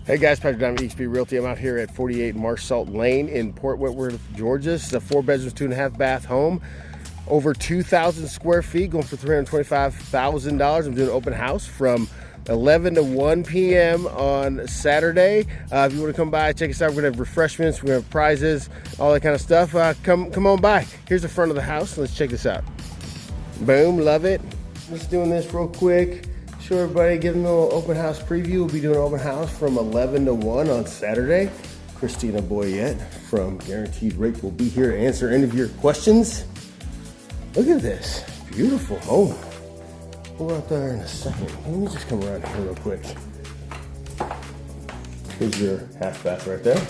Hey guys, Patrick Diamond, eXp Realty. I'm out here at 48 Marsh Salt Lane in Port Wentworth, Georgia. This is a 4 bedrooms, 2.5 bath home. Over 2,000 square feet, going for $325,000. I'm doing an open house from 11 to 1 p.m. on Saturday. If you want to come by, check us out. We're gonna have refreshments, we're gonna have prizes, all that kind of stuff. Come on by. Here's the front of the house. Let's check this out. Boom, love it. Just doing this real quick. Show everybody, give them a little open house preview. We'll be doing an open house from 11 to 1 on Saturday. Christina Boyette from Guaranteed Rate will be here to answer any of your questions. Look at this, beautiful home. We'll go out there in a second. Let me just come around here real quick. Here's your half bath right there.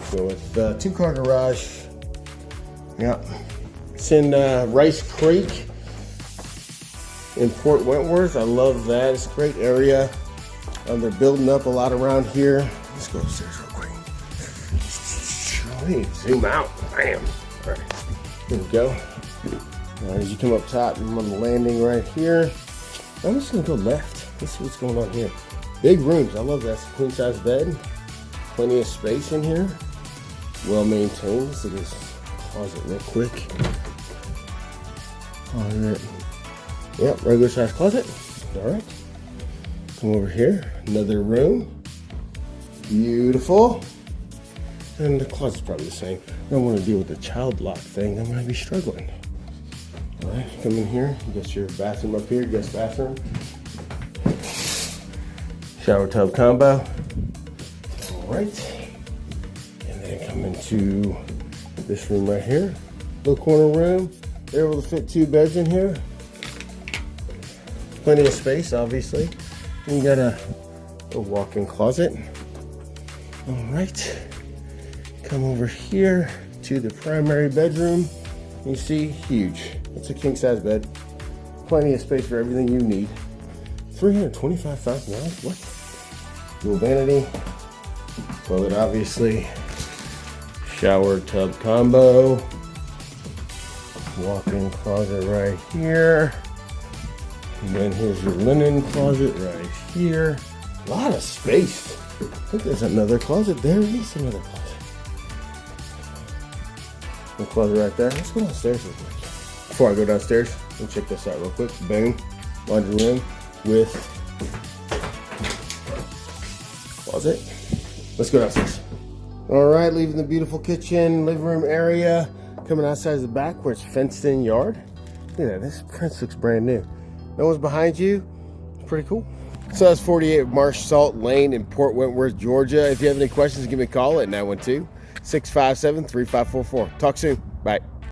So it's 2-car garage. Yeah, it's in Rice Creek in Port Wentworth. I love that. It's a great area. They're building up a lot around here. Let's go upstairs real quick. Let me zoom out. Bam. All right, here we go. All right, as you come up top, I'm on the landing right here. I'm just gonna go left. Let's see what's going on here. Big rooms. I love that. It's a queen size bed. Plenty of space in here. Well maintained. Let's look at this closet real quick. All right. Yep, regular size closet. All right. Come over here. Another room. Beautiful. And the closet's probably the same. I don't want to deal with the child lock thing. I might be struggling. All right, come in here. You got your bathroom up here, guest bathroom. Shower tub combo. All right. And then come into this room right here. Little corner room. They're able to fit 2 beds in here. Plenty of space, obviously. And you got a walk-in closet. All right. Come over here to the primary bedroom. You see, huge. It's a king-size bed. Plenty of space for everything you need. $325,000. What? Dual vanity. Toilet, obviously. Shower tub combo. Walk-in closet right here. And then here's your linen closet right here. A lot of space. I think there's another closet there. There's another closet. The closet right there. Let's go downstairs real quick. Before I go downstairs, let me check this out real quick. Boom. Laundry room with closet. Let's go downstairs. All right, leaving the beautiful kitchen, living room area. Coming outside the back where it's fenced in yard. Look at that, this fence looks brand new. No one's behind you. It's pretty cool. So that's 48 Marsh Salt Lane in Port Wentworth, Georgia. If you have any questions, give me a call at 912-657-3544. Talk soon. Bye.